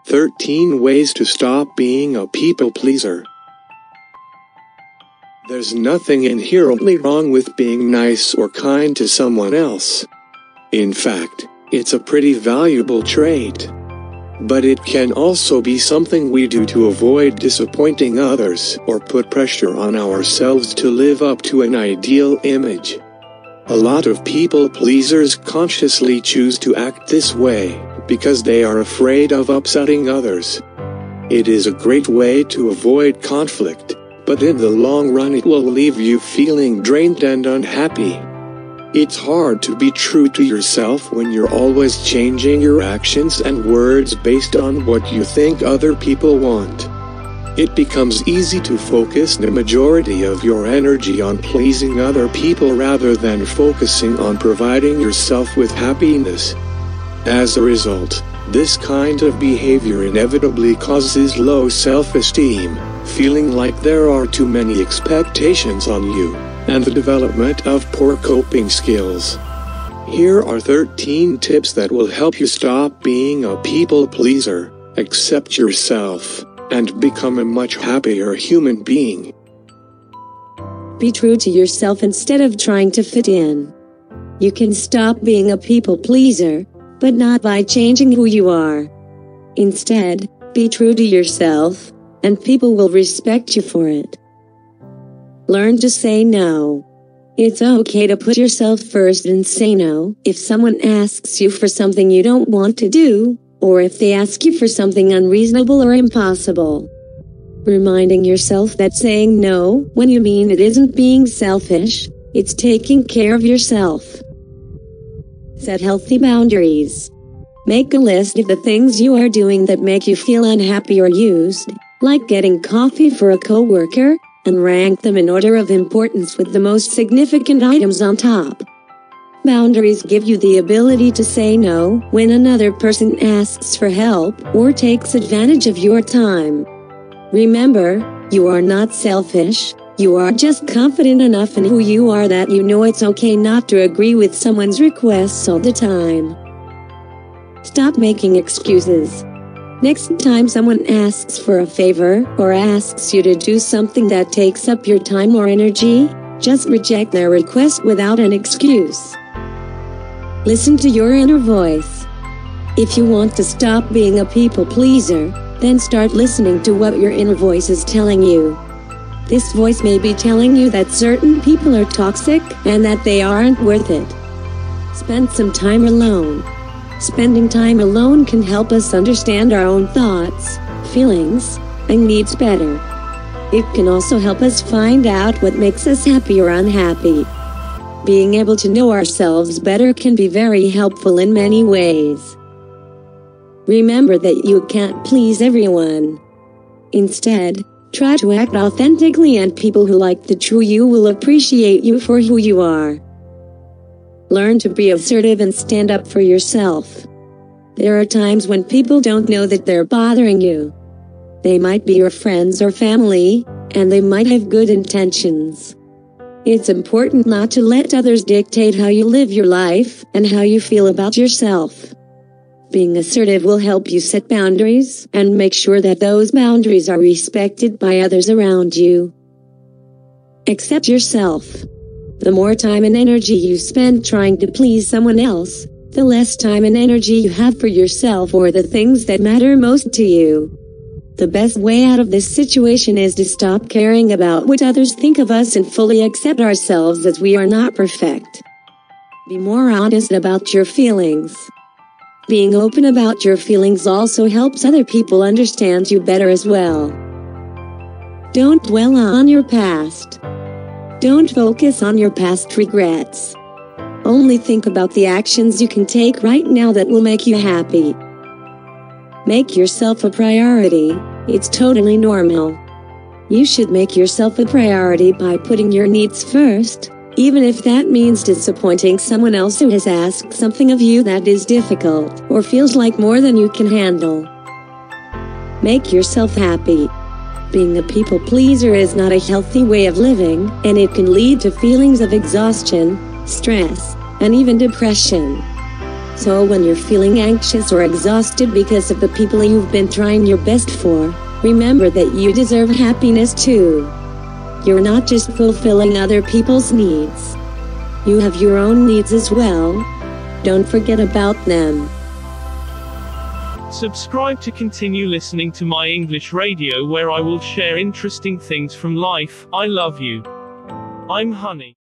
13 Ways to Stop Being a People Pleaser. There's nothing inherently wrong with being nice or kind to someone else. In fact, it's a pretty valuable trait. But it can also be something we do to avoid disappointing others or put pressure on ourselves to live up to an ideal image. A lot of people pleasers consciously choose to act this way because they are afraid of upsetting others. It is a great way to avoid conflict, but in the long run it will leave you feeling drained and unhappy. It's hard to be true to yourself when you're always changing your actions and words based on what you think other people want. It becomes easy to focus the majority of your energy on pleasing other people rather than focusing on providing yourself with happiness. As a result, this kind of behavior inevitably causes low self-esteem, feeling like there are too many expectations on you, and the development of poor coping skills. Here are 13 tips that will help you stop being a people pleaser, accept yourself, and become a much happier human being. Be true to yourself instead of trying to fit in. You can stop being a people pleaser, but not by changing who you are. Instead, be true to yourself, and people will respect you for it. Learn to say no. It's okay to put yourself first and say no if someone asks you for something you don't want to do, or if they ask you for something unreasonable or impossible. Reminding yourself that saying no when you mean it isn't being selfish, it's taking care of yourself. Set healthy boundaries. Make a list of the things you are doing that make you feel unhappy or used, like getting coffee for a coworker, and rank them in order of importance with the most significant items on top. Boundaries give you the ability to say no when another person asks for help or takes advantage of your time. Remember, you are not selfish, you are just confident enough in who you are that you know it's okay not to agree with someone's requests all the time. Stop making excuses. Next time someone asks for a favor or asks you to do something that takes up your time or energy, just reject their request without an excuse. Listen to your inner voice. If you want to stop being a people pleaser, then start listening to what your inner voice is telling you. This voice may be telling you that certain people are toxic and that they aren't worth it. Spend some time alone. Spending time alone can help us understand our own thoughts, feelings, and needs better. It can also help us find out what makes us happy or unhappy. Being able to know ourselves better can be very helpful in many ways. Remember that you can't please everyone. Instead, try to act authentically, and people who like the true you will appreciate you for who you are. Learn to be assertive and stand up for yourself. There are times when people don't know that they're bothering you. They might be your friends or family, and they might have good intentions. It's important not to let others dictate how you live your life and how you feel about yourself. Being assertive will help you set boundaries and make sure that those boundaries are respected by others around you. Accept yourself. The more time and energy you spend trying to please someone else, the less time and energy you have for yourself or the things that matter most to you. The best way out of this situation is to stop caring about what others think of us and fully accept ourselves as we are not perfect. Be more honest about your feelings. Being open about your feelings also helps other people understand you better as well. Don't dwell on your past. Don't focus on your past regrets. Only think about the actions you can take right now that will make you happy. Make yourself a priority. It's totally normal. You should make yourself a priority by putting your needs first, even if that means disappointing someone else who has asked something of you that is difficult or feels like more than you can handle. Make yourself happy. Being a people pleaser is not a healthy way of living, and it can lead to feelings of exhaustion, stress, and even depression. So when you're feeling anxious or exhausted because of the people you've been trying your best for, remember that you deserve happiness too. You're not just fulfilling other people's needs. You have your own needs as well. Don't forget about them. Subscribe to continue listening to my English radio where I will share interesting things from life. I love you. I'm Honey.